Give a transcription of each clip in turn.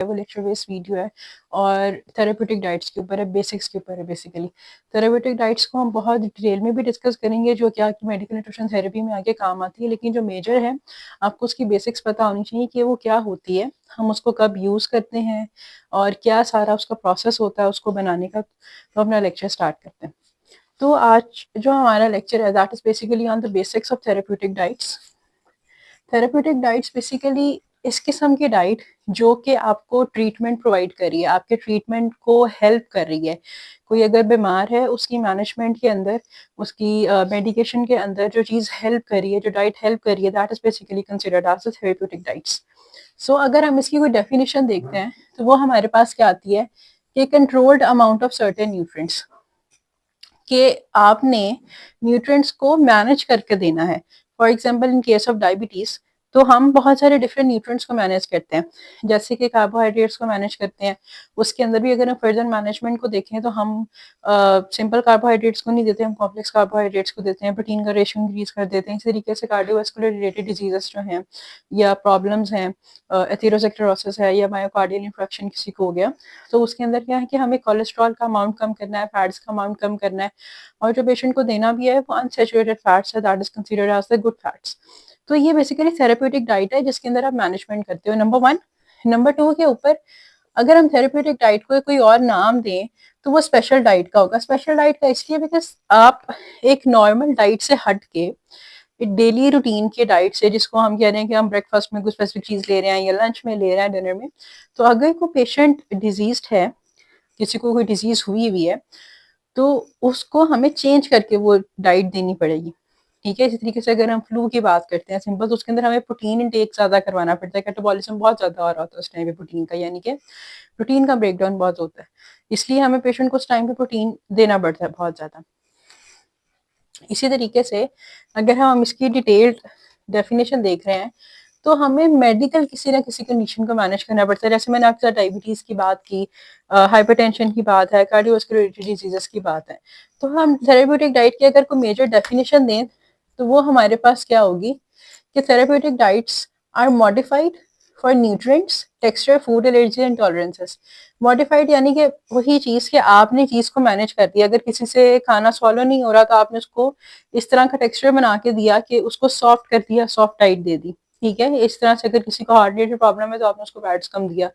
वो lecture based video है और थेरेप्यूटिक डाइट्स के ऊपर है, बेसिक्स के ऊपर है। बेसिकली थेरेप्यूटिक डाइट्स को हम बहुत डिटेल में भी डिस्कस करेंगे, जो क्या कि मेडिकल न्यूट्रिशन थेरेपी में आगे काम आती है, लेकिन जो मेजर है आपको उसकी बेसिक्स पता होनी चाहिए कि वो क्या होती है, हम उसको कब यूज़ करते हैं और क्या सारा उसका प्रोसेस होता है उसको बनाने का। तो अपना लेक्चर स्टार्ट करते हैं। तो आज जो हमारा लेक्चर है that is basically on the basics of therapeutic diets. Therapeutic diets basically इस किस्म की डाइट जो कि आपको ट्रीटमेंट प्रोवाइड कर रही है, आपके ट्रीटमेंट को हेल्प कर रही है। कोई अगर बीमार है उसकी मैनेजमेंट के अंदर, उसकी मेडिकेशन के अंदर जो चीज़ हेल्प कर रही है, जो डाइट हेल्प कर रही है, that is basically considered as the therapeutic diets. So अगर हम इसकी कोई डेफिनेशन देखते हैं तो वो हमारे पास क्या आती है कि controlled amount of certain nutrients, कि आपने न्यूट्रिएंट्स को मैनेज करके देना है। For example in case of diabetes तो हम बहुत सारे डिफरेंट न्यूट्रिएंट्स को मैनेज करते हैं, जैसे कि कार्बोहाइड्रेट्स को मैनेज करते हैं। उसके अंदर भी अगर हम फर्दर मैनेजमेंट को देखें तो हम सिंपल कार्बोहाइड्रेट्स को नहीं देते, हम कॉम्प्लेक्स कार्बोहाइड्रेट्स को देते हैं, प्रोटीन का रेशियो इंक्रीज कर देते हैं। इसी तरीके से कार्डियोवास्कुलर रिलेटेड डिजीजेस जो हैं या प्रॉब्लम्स हैं, एथेरोस्क्लेरोसिस है या मायोकार्डियल इंफ्रैक्शन किसी को हो गया, तो उसके अंदर क्या है कि हमें कोलेस्ट्रॉल का अमाउंट कम करना है, फैट्स का अमाउंट कम करना है, और जो पेशेंट को देना भी है वो अनसैचुरेटेड फैट्स है, that is considered as the good fats. तो ये बेसिकली थेरेप्यूटिक डाइट है जिसके अंदर आप मैनेजमेंट करते हो, नंबर वन। नंबर टू के ऊपर अगर हम थेरेप्यूटिक डाइट को कोई और नाम दें तो वो स्पेशल डाइट का होगा। स्पेशल डाइट का इसलिए बिकॉज आप एक नॉर्मल डाइट से हट के डेली रूटीन की डाइट से, जिसको हम कह रहे हैं कि हम ब्रेकफास्ट में कुछ स्पेसिफिक चीज ले रहे हैं या लंच में ले रहे हैं, डिनर में, तो अगर कोई पेशेंट डिजीज्ड है, किसी को कोई डिजीज हुई हुई है, तो उसको हमें चेंज करके वो डाइट देनी पड़ेगी। ठीक है, इसी तरीके से अगर हम फ्लू की बात करते हैं सिंपल, तो उसके अंदर हमें प्रोटीन इनटेक ज्यादा करवाना पड़ता है, कैटाबॉलिज्म बहुत ज्यादा हो रहा होता है उस टाइम पे प्रोटीन का, यानी कि प्रोटीन का ब्रेकडाउन बहुत होता है, इसलिए हमें पेशेंट को उस टाइम पे प्रोटीन देना पड़ता है बहुत ज्यादा। इसी तरीके से अगर हम इसकी डिटेल्ड डेफिनेशन देख रहे हैं तो हमें मेडिकल किसी ना किसी कंडीशन को मैनेज करना पड़ता है। जैसे मैंने आपके साथ डायबिटीज़ की बात की, हाइपरटेंशन की बात है, कार्डियोवास्कुलर डिजीजेस की बात है, तो हम थेरेप्यूटिक डाइट की अगर कोई मेजर डेफिनेशन दें तो वो हमारे पास क्या होगी कि therapeutic diets are modified for nutrients, texture, food allergy and tolerances. Modified यानी कि वही चीज़ कि आपने चीज़ को मैनेज कर दिया। अगर किसी से खाना सॉलो नहीं हो रहा तो आपने उसको इस तरह का टेक्सचर बना के दिया कि उसको सॉफ्ट कर दिया, सॉफ्ट डाइट दे दी। ठीक है, इस तरह से अगर किसी को हार्ट रिलेटेड प्रॉब्लम है तो आपने उसको फैट्स कम दिया,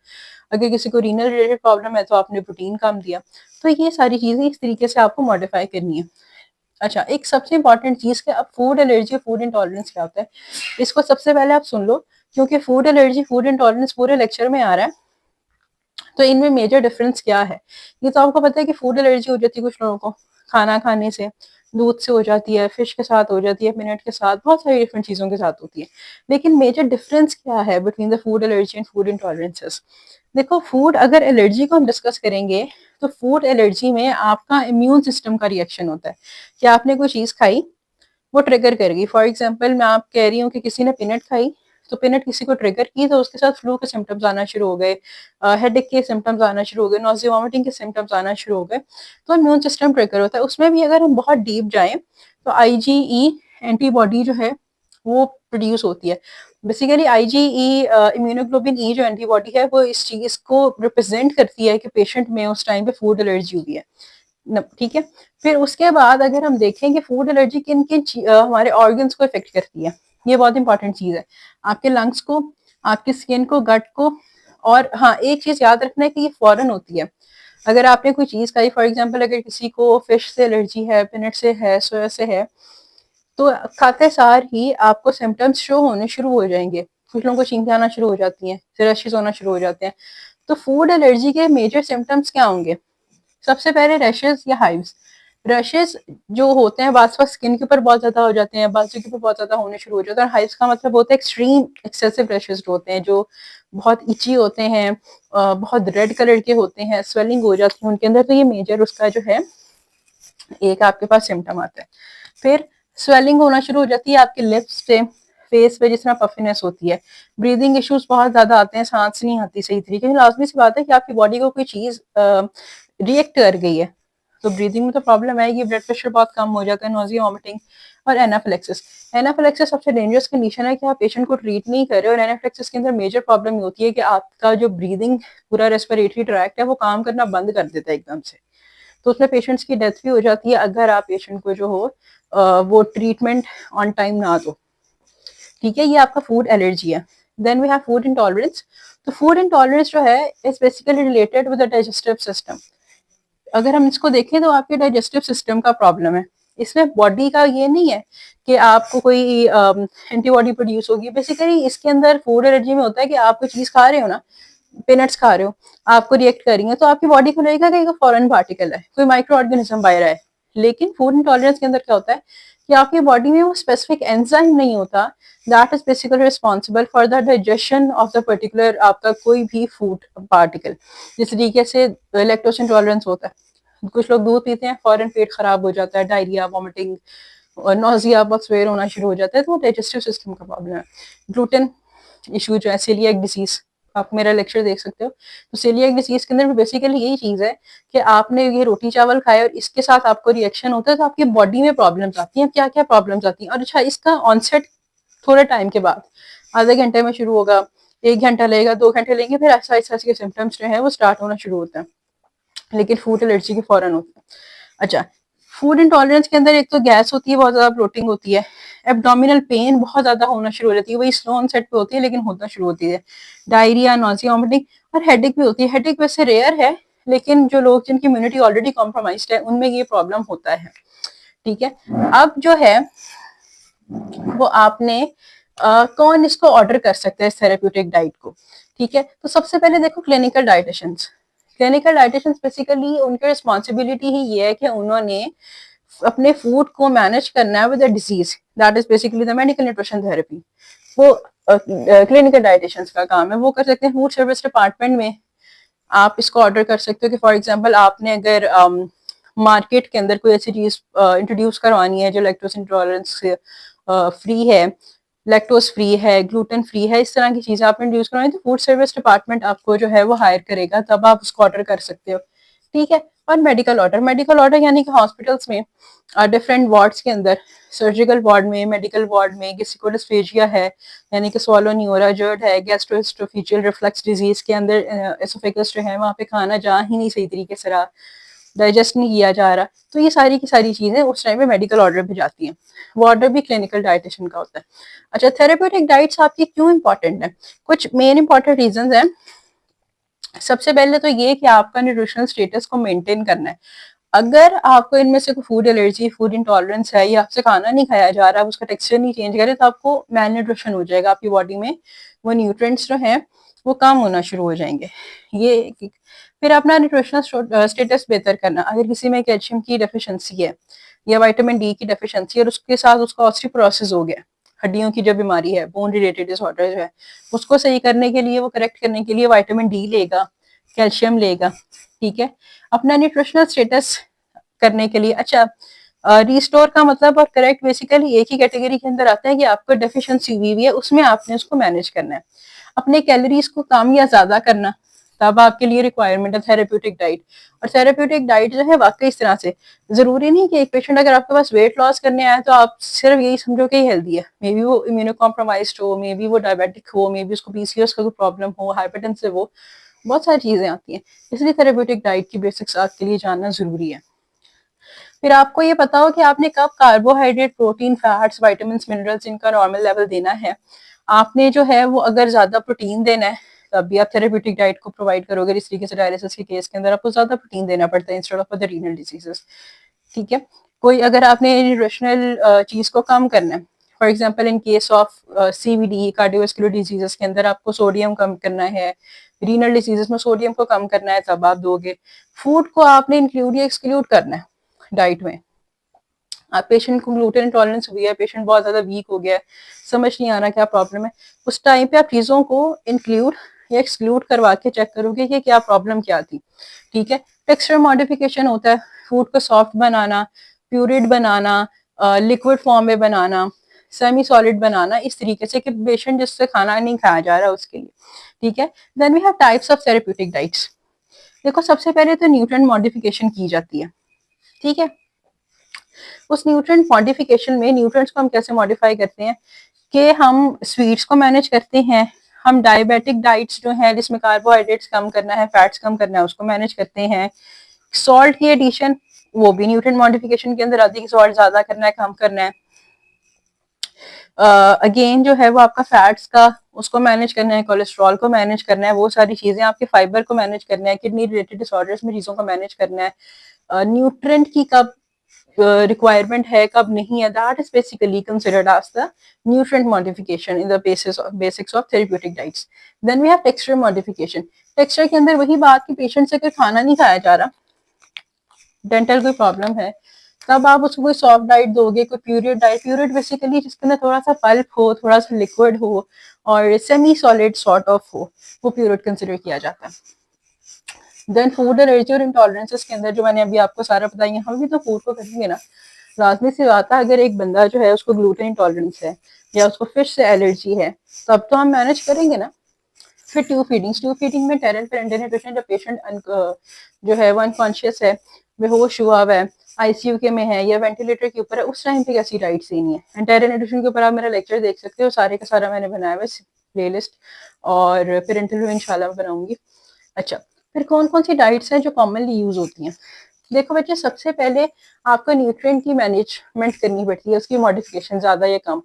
अगर किसी को रीनल रिलेटेड प्रॉब्लम है तो आपने प्रोटीन कम दिया। तो ये सारी चीज़ें इस तरीके से आपको मॉडिफाई करनी है। अच्छा, एक सबसे इंपॉर्टेंट चीज़ कि अब फूड एलर्जी, फूड इंटॉलरेंस क्या होता है, इसको सबसे पहले आप सुन लो, क्योंकि फूड एलर्जी, फूड इंटॉलरेंस पूरे लेक्चर में आ रहा है। तो इनमें मेजर डिफरेंस क्या है, ये तो आपको पता है कि फूड एलर्जी हो जाती है कुछ लोगों को खाना खाने से, दूध से हो जाती है, फिश के साथ हो जाती है, पीनट के साथ, बहुत सारी डिफरेंट चीज़ों के साथ होती है। लेकिन मेजर डिफरेंस क्या है between the food allergy and food intolerances? देखो, फूड अगर एलर्जी को हम डिस्कस करेंगे तो फूड एलर्जी में आपका इम्यून सिस्टम का रिएक्शन होता है कि आपने कोई चीज़ खाई, वो ट्रिगर करेगी। फॉर एग्जाम्पल मैं आप कह रही हूँ कि किसी ने पीनट खाई, तो पीनट किसी को ट्रिगर की तो उसके साथ फ्लू के सिम्टम्स आना शुरू हो गए, हेडेक के सिम्टम्स आना शुरू हो गए, नॉजिया वॉमिटिंग के सिम्टम्स आना शुरू हो गए। तो इम्यून सिस्टम ट्रिगर होता है। उसमें भी अगर हम बहुत डीप जाएं तो आईजीई एंटीबॉडी जो है वो प्रोड्यूस होती है। बेसिकली आईजीई, इम्यूनोग्लोबिन ई जो एंटीबॉडी है, वो इस चीज को रिप्रेजेंट करती है कि पेशेंट में उस टाइम पे फूड एलर्जी हुई है। ठीक है, फिर उसके बाद अगर हम देखें कि फूड एलर्जी किन किन हमारे ऑर्गन्स को इफेक्ट करती है, ये बहुत इंपॉर्टेंट चीज है, आपके लंग्स को, आपकी स्किन को, गट को। और हाँ, एक चीज याद रखना है कि ये फौरन होती है। अगर आपने कोई चीज खाई, फॉर एग्जाम्पल अगर किसी को फिश से एलर्जी है, पीनट से है, सोया से है, तो खाते सार ही आपको सिम्टम्स शो होने शुरू हो जाएंगे। कुछ लोगों को छींकें आना शुरू हो जाती हैं, रैशेस होना शुरू हो जाते हैं। तो फूड एलर्जी के मेजर सिम्टम्स क्या होंगे? सबसे पहले रैशेस या हाइव्स। रैशेस जो होते हैं बास स्किन के ऊपर बहुत ज्यादा हो जाते हैं, बाजू के ऊपर बहुत ज्यादा होने शुरू हो जाते हैं। और हाइव्स का मतलब होता है एक्सट्रीम एक्सेसिव रैशेस होते हैं, जो बहुत इची होते हैं, बहुत रेड कलर के होते हैं, स्वेलिंग हो जाती है उनके अंदर। तो ये मेजर उसका जो है एक आपके पास सिम्टम आता है। फिर स्वेलिंग होना शुरू हो जाती है आपके लिप्स पे, फेस पे, जिस तरह पफिनेस होती है। ब्रीदिंग इश्यूज बहुत ज्यादा आते हैं, सांस नहीं आती सही तरीके से। लाजमी सी बात है कि आपकी बॉडी को कोई चीज रिएक्ट कर गई है, तो ब्रीदिंग में तो प्रॉब्लम आएगी, ब्लड प्रेशर बहुत कम हो जाता है, नोजिया वॉमिटिंग और एनाफिलेक्सिस। एनाफिलेक्सिस सबसे डेंजरस कंडीशन है कि आप पेशेंट को ट्रीट नहीं कर रहे, और एनाफिलेक्सिस के अंदर मेजर प्रॉब्लम ये होती है कि आपका जो ब्रीदिंग पूरा रेस्पिरेटरी ट्रैक्ट है वो काम करना बंद कर देता है एकदम से, तो उसमें पेशेंट्स की डेथ भी हो जाती है अगर आप पेशेंट को जो हो वो ट्रीटमेंट ऑन टाइम ना दो। ठीक है, ये आपका फूड एलर्जी है। Then we have food intolerance. तो फूड इंटॉलरेंस जो है is basically related with the digestive system. अगर हम इसको देखें तो आपके डाइजेस्टिव सिस्टम का प्रॉब्लम है। इसमें बॉडी का ये नहीं है कि आपको कोई एंटीबॉडी प्रोड्यूस होगी। बेसिकली इसके अंदर फूड एलर्जी में होता है कि आप कोई चीज खा रहे हो ना, पीनट्स खा रहे हो, आपको रिएक्ट कर रही है, तो आपकी बॉडी को लगेगा कि फॉरेन पार्टिकल है, कोई माइक्रो ऑर्गेनिज्म बाहर है। लेकिन फूड इंटॉलरेंस के अंदर क्या होता है कि आपकी बॉडी में वो स्पेसिफिक एंजाइम नहीं होता that is basically responsible for the digestion of the particular आपका कोई भी फूड पार्टिकल। जिस तरीके से लैक्टोज इंटॉलरेंस होता है, कुछ लोग दूध पीते हैं फौरन पेट खराब हो जाता है, डायरिया, वॉमिटिंग और नोजिया, बक्सवेयर होना शुरू हो जाता है, तो वो डाइजेस्टिव सिस्टम का प्रॉब्लम है। ग्लूटेन इशू जो है, सेलियाक डिजीज, आप मेरा लेक्चर देख सकते हो। तो सेलियाक डिजीज के अंदर बेसिकली यही चीज है कि आपने ये रोटी चावल खाया और इसके साथ आपको रिएक्शन होता है, तो आपकी बॉडी में प्रॉब्लम्स आती हैं। क्या क्या प्रॉब्लम्स आती हैं? और अच्छा, इसका ऑनसेट थोड़े टाइम के बाद, आधे घंटे में शुरू होगा, 1 घंटा लगेगा, 2 घंटे लेंगे, फिर ऐसा ऐसा के सिम्टम्स जो है वो स्टार्ट होना शुरू होता है, लेकिन फूड एलर्जी के फौरन होता है। अच्छा, फूड इंटॉलरेंस के अंदर एक तो गैस होती है, बहुत ज्यादा ब्लोटिंग होती है, एब्डोमिनल पेन बहुत ज्यादा होना शुरू हो जाती है, वही स्लो ऑनसेट पे होती है लेकिन होना शुरू होती है, डायरिया, नॉजिया, वॉमिटिंग, और हेडेक भी होती है। हेडेक वैसे रेयर है, लेकिन जो लोग जिनकी इम्यूनिटी ऑलरेडी कॉम्प्रोमाइज्ड है उनमें ये प्रॉब्लम होता है। ठीक है, अब जो है वो आपने कौन इसको ऑर्डर कर सकता है इस थेरेप्यूटिक डाइट को? ठीक है, तो सबसे पहले देखो clinical dietitians. Clinical dietitians basically उनकी रिस्पॉन्सिबिलिटी ही ये है कि उन्होंने अपने फूड को मैनेज करना है with a disease, that is basically the medical nutrition therapy. वो क्लिनिकल डाइटिशियंस का काम है, वो कर सकते हैं। फूड सर्विस डिपार्टमेंट में आप इसको ऑर्डर कर सकते हो कि फॉर एग्जांपल आपने अगर मार्केट के अंदर कोई ऐसी चीज इंट्रोड्यूस करवानी है जो लैक्टोज इंटॉलरेंस से फ्री है, लैक्टोज फ्री है, ग्लूटेन फ्री है, इस तरह की चीजें आप इंट्रोड्यूस करवाएं, तो फूड सर्विस डिपार्टमेंट आपको जो है वो हायर करेगा, तब आप उसको ऑर्डर कर सकते हो। ठीक है, और मेडिकल ऑर्डर, मेडिकल ऑर्डर यानी कि हॉस्पिटल्स में डिफरेंट वार्ड्स के अंदर, सर्जिकल वार्ड में, मेडिकल वार्ड में किसी को डिस्फेजिया है यानी कि swallow नहीं हो रहा, जर्ड है, गैस्ट्रोएसोफेजियल रिफ्लक्स डिजीज के अंदर एसोफेगस जो है वहाँ पे खाना जा ही नहीं सही तरीके से रहा, डाइजेस्ट नहीं किया जा रहा, तो ये सारी की सारी चीजें उस टाइम पे मेडिकल ऑर्डर पे जाती हैं। वो ऑर्डर भी क्लिनिकल डाइटिशियन का होता है। अच्छा, थेरेप्यूटिक डाइट्स आपकी क्यों इंपॉर्टेंट है? कुछ मेन इंपॉर्टेंट रीजंस हैं। सबसे पहले तो ये कि आपका न्यूट्रिशनल स्टेटस को मेंटेन करना है। अगर आपको इनमें से कोई फूड एलर्जी, फूड इंटॉलरेंस है, या आपसे खाना नहीं खाया जा रहा, उसका टेक्सचर नहीं चेंज करे, तो आपको मैल न्यूट्रिशन हो जाएगा, आपकी बॉडी में वो न्यूट्रिएंट्स जो हैं वो कम होना शुरू हो जाएंगे। ये फिर अपना न्यूट्रिशनल स्टेटस बेहतर करना, अगर किसी में कैल्शियम की डेफिशिएंसी है या विटामिन डी की डेफिशिएंसी और उसके साथ उसका ऑस्टियोपोरोसिस हो गया, हड्डियों की जो बीमारी है, बोन रिलेटेड डिसऑर्डर जो है, उसको सही करने के लिए, वो करेक्ट करने के लिए विटामिन डी लेगा, कैल्शियम लेगा। ठीक है, अपना न्यूट्रिशनल स्टेटस करने के लिए। अच्छा, रिस्टोर का मतलब और करेक्ट बेसिकली एक ही कैटेगरी के अंदर आता है कि आपको डेफिशिएंसी हुई है, उसमें आपने उसको मैनेज करना है। अपने कैलोरीज को कम या ज्यादा करना, तब आपके लिए रिक्वायरमेंट है थेरेप्यूटिक डाइट। और थेरेप्यूटिक डाइट जो है वाकई इस तरह से, जरूरी नहीं कि एक पेशेंट अगर आपके पास वेट लॉस करने आए तो आप सिर्फ यही समझो कि हेल्दी है, मे बी वो इम्यूनो कॉम्प्रोमाइज्ड हो, मे बी वो डायबिटिक हो, मे बी उसको पीसीओएस का कोई प्रॉब्लम हो, हाइपरटेंसिव हो, बहुत सारी चीजें आती हैं। इसलिए थेरेप्यूटिक डाइट की बेसिक्स आपके लिए जानना जरूरी है। फिर आपको ये पता हो कि आपने कब carbohydrate, protein, fats, vitamin, minerals इनका नॉर्मल लेवल देना है। आपने जो है वो अगर ज्यादा प्रोटीन देना है तब भी आप थेरेप्यूटिक डाइट को प्रोवाइड करोगे। इस तरीके से डायलिसिस के केस के अंदर आपको ज्यादा प्रोटीन देना पड़ता है instead of other renal diseases. ठीक है, कोई अगर आपने न्यूट्रिशनल चीज को कम करना है, for example in case of CVD, cardiovascular diseases के अंदर आपको सोडियम कम करना है, रीनल डिजीजेस में सोडियम को कम करना है, तब आप दोगे। फूड को आपने इंक्लूड या एक्सक्लूड करना है डाइट में। आप पेशेंट को ग्लूटेन इंटॉलरेंस हुई है, पेशेंट बहुत ज्यादा वीक हो गया है, समझ नहीं आ रहा क्या प्रॉब्लम है, उस टाइम पे आप चीजों को इंक्लूड या एक्सक्लूड करवा के चेक करोगे कि क्या प्रॉब्लम क्या थी। ठीक है, टेक्सचर मॉडिफिकेशन होता है, फूड को सॉफ्ट बनाना, प्यूरिड बनाना, लिक्विड फॉर्म में बनाना, सेमी सॉलिड बनाना, इस तरीके से कि पेशेंट जिससे खाना नहीं खाया जा रहा उसके लिए। ठीक है, then we have types of therapeutic diets. देखो, सबसे पहले तो न्यूट्रिएंट मॉडिफिकेशन की जाती है। ठीक है, उस न्यूट्रिएंट मॉडिफिकेशन में न्यूट्रिएंट्स को हम कैसे मॉडिफाई करते हैं कि हम स्वीट्स को मैनेज करते हैं, हम डायबिटिक डाइट्स जो है जिसमें कार्बोहाइड्रेट्स कम करना है, फैट्स कम करना है, उसको मैनेज करते हैं। सॉल्ट की एडिशन वो भी न्यूट्रिएंट मॉडिफिकेशन के अंदर आती है, सॉल्ट ज्यादा करना है, कम करना है। अगेन जो है वो आपका फैट्स का उसको मैनेज करना है, कोलेस्ट्रॉल को मैनेज करना है, वो सारी चीजें, आपके फाइबर को मैनेज करना है, किडनी रिलेटेड डिसऑर्डर्स में चीजों को मैनेज करना है। न्यूट्रिएंट की कब रिक्वायरमेंट है कब नहीं है, that is basically considered as the nutrient modification in the basics of therapeutic diets. Then we have texture modification. Texture के अंदर वही बात कि पेशेंट से अगर खाना नहीं खाया जा रहा, डेंटल कोई प्रॉब्लम है, तब आप उसको कोई सॉफ्ट डाइट दोगे, कोई प्यूरेट डाइट, प्यूरेट बेसिकली जिसके अंदर थोड़ा सा पल्प हो, थोड़ा सा लिक्विड हो और सेमी सॉलिड सॉर्ट ऑफ हो, वो प्यूरेट कंसिडर किया जाता है। देन फूड एलर्जी और इंटॉलरेंसेस के अंदर जो मैंने अभी आपको सारा बताया, यहाँ भी तो फूड को करेंगे ना, लाजमी सी बात है, अगर एक बंदा जो है उसको ग्लूटेन इंटॉलरेंस है या उसको फिश से एलर्जी है, तब तो हम मैनेज करेंगे ना। फिर ट्यूब फीडिंग में टेरल पेरेंटल न्यूट्रिशन, जब पेशेंट जो है वो अनकॉन्शियस है, बेहोश हुआ हुआ है, आईसीयू के में है या वेंटिलेटर के ऊपर है, उस टाइम पे कैसी डाइट देनी है। एंटेरियल न्यूट्रिशन के ऊपर आप मेरा लेक्चर देख सकते हो, सारे का सारा मैंने बनाया हुआ है प्लेलिस्ट, और पेरेंटल में इंशाल्लाह बनाऊंगी। अच्छा, फिर कौन कौन सी डाइट्स हैं जो कॉमनली यूज होती हैं। देखो बच्चे, सबसे पहले आपको न्यूट्रिएंट की मैनेजमेंट करनी पड़ती है, उसकी मॉडिफिकेशन ज्यादा या कम।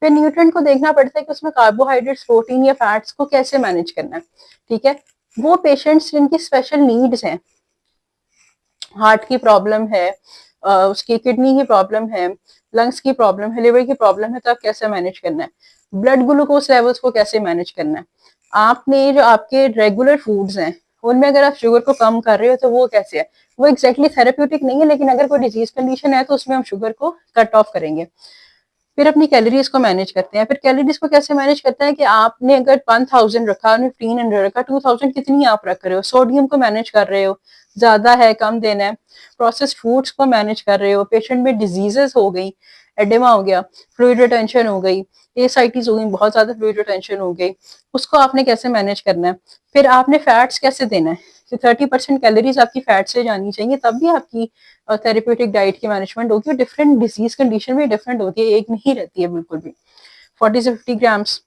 फिर न्यूट्रिएंट को देखना पड़ता है कि उसमें कार्बोहाइड्रेट्स, प्रोटीन या फैट्स को कैसे मैनेज करना है। ठीक है, वो पेशेंट्स जिनकी स्पेशल नीड्स हैं, हार्ट की प्रॉब्लम है, उसकी किडनी की प्रॉब्लम है, लंग्स की प्रॉब्लम है, लिवर की प्रॉब्लम है, तो आप कैसे मैनेज करना है। ब्लड ग्लूकोज लेवल्स को कैसे मैनेज करना है। आपने जो आपके रेगुलर फूड्स हैं उनमें अगर आप शुगर को कम कर रहे हो तो वो कैसे है, वो एग्जैक्टली थेरेप्यूटिक नहीं है, लेकिन अगर कोई डिजीज कंडीशन है तो उसमें हम शुगर को कट ऑफ करेंगे। फिर अपनी कैलोरीज को मैनेज करते हैं। फिर कैलोरीज को कैसे मैनेज करते हैं कि आपने अगर 1000 रखा, 1500 रखा, 2000 कितनी आप रख रहे हो। सोडियम को मैनेज कर रहे हो, ज्यादा है कम देना है। प्रोसेस्ड फूड्स को मैनेज कर रहे हो, पेशेंट में डिजीजेस हो गई, एडेमा हो गया, फ्लूइड रिटेंशन हो गई, एसाइटिस हो गई, बहुत ज्यादा फ्लूइड रिटेंशन हो गई, उसको आपने कैसे मैनेज करना है। फिर आपने फैट्स कैसे देना है कि 30% कैलोरीज आपकी फैट से जानी चाहिए, तब भी आपकी थेरेप्यूटिक डाइट की मैनेजमेंट होगी। और डिफरेंट डिजीज कंडीशन में डिफरेंट होती है, एक नहीं रहती है बिल्कुल भी। 40 से 50 ग्राम्स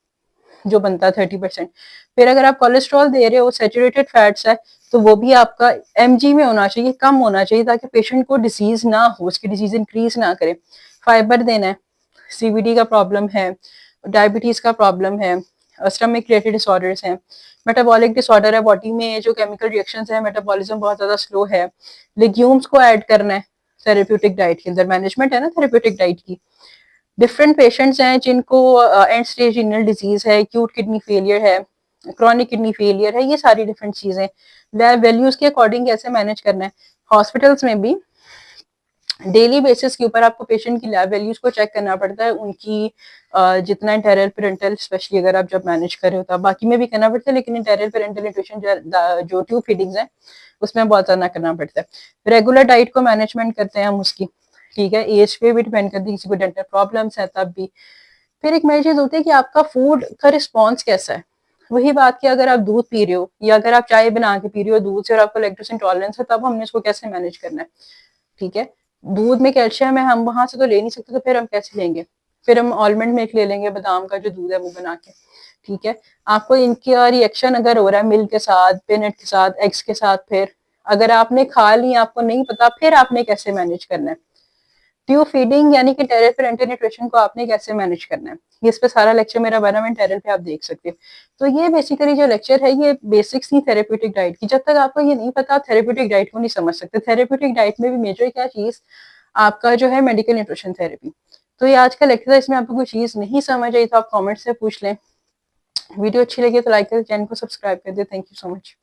जो बनता है 30%। फिर अगर आप कोलेस्ट्रॉल दे रहे हो, सैचुरेटेड फैट्स है, तो वो भी आपका mg में होना चाहिए, कम होना चाहिए, ताकि पेशेंट को डिजीज ना हो, उसकी डिजीज इंक्रीज ना करे। फाइबर देना है, सीबीडी का प्रॉब्लम है, डायबिटीज का प्रॉब्लम है, स्टमक रिलेटेड डिसऑर्डर्स हैं, मेटाबॉलिक डिसऑर्डर है, बॉडी में जो केमिकल रिएक्शंस है, मेटाबॉलिज्म बहुत ज्यादा स्लो है। लिग्यूम्स को ऐड करना है थेरेप्यूटिक डाइट के अंदर, मैनेजमेंट है ना थेरेप्यूटिक डाइट की। डिफरेंट पेशेंट्स हैं जिनको एंड स्टेज रीनल डिजीज है, एक्यूट किडनी फेलियर है, क्रॉनिक किडनी फेलियर है, ये सारी डिफरेंट चीजें लैब वैल्यूज के अकॉर्डिंग कैसे मैनेज करना है। हॉस्पिटल्स में भी डेली बेसिस के ऊपर आपको पेशेंट की लैब वैल्यूज को चेक करना पड़ता है, उनकी जितना इंटेरियल पेरेंटल, स्पेशली अगर आप जब मैनेज कर रहे हो तो बाकी में भी करना पड़ता है, लेकिन इंटेरियल पेरेंटल न्यूट्रिशन जो ट्यूब फीडिंग्स हैं उसमें बहुत ज्यादा करना पड़ता है। रेगुलर डाइट को मैनेजमेंट करते हैं हम उसकी, ठीक है, एज पे भी डिपेंड करती है, किसी को डेंटल प्रॉब्लम्स है तब भी। फिर एक मेन चीज होती है कि आपका फूड का रिस्पॉन्स कैसा है। वही बात कि अगर आप दूध पी रहे हो या अगर आप चाय बना के पी रहे हो दूध से और आपको लैक्टोज इंटॉलरेंस है, तब हमने इसको कैसे मैनेज करना है। ठीक है, दूध में कैल्शियम है, हम वहां से तो ले नहीं सकते, तो फिर हम कैसे लेंगे। फिर हम ऑलमंड मिल्क ले लेंगे, बादाम का जो दूध है वो बना के। ठीक है, आपको इनका रिएक्शन अगर हो रहा है मिल्क के साथ, पीनट के साथ, एग्स के साथ, फिर अगर आपने खा ली, आपको नहीं पता, फिर आपने कैसे मैनेज करना है। ट्यूब फीडिंग यानी कि टेरल पेरेंटल न्यूट्रिशन को आपने कैसे मैनेज करना है, ये इस पे सारा लेक्चर मेरा बना हुआ है, टेरल पे आप देख सकते हो। तो ये बेसिकली जो लेक्चर है ये बेसिक्स थी थेरेप्यूटिक डाइट की। जब तक आपको ये नहीं पता, आप थेरेप्यूटिक डाइट को नहीं समझ सकते। थेरेप्यूटिक डाइट में भी मेजर क्या चीज आपका जो है मेडिकल न्यूट्रिशन थेरेपी। तो ये आज का लेक्चर है, इसमें आपको कोई चीज नहीं समझ आई तो आप कमेंट से पूछ लें। वीडियो अच्छी लगी तो लाइक कर, चैनल को सब्सक्राइब कर दे। Thank you so much.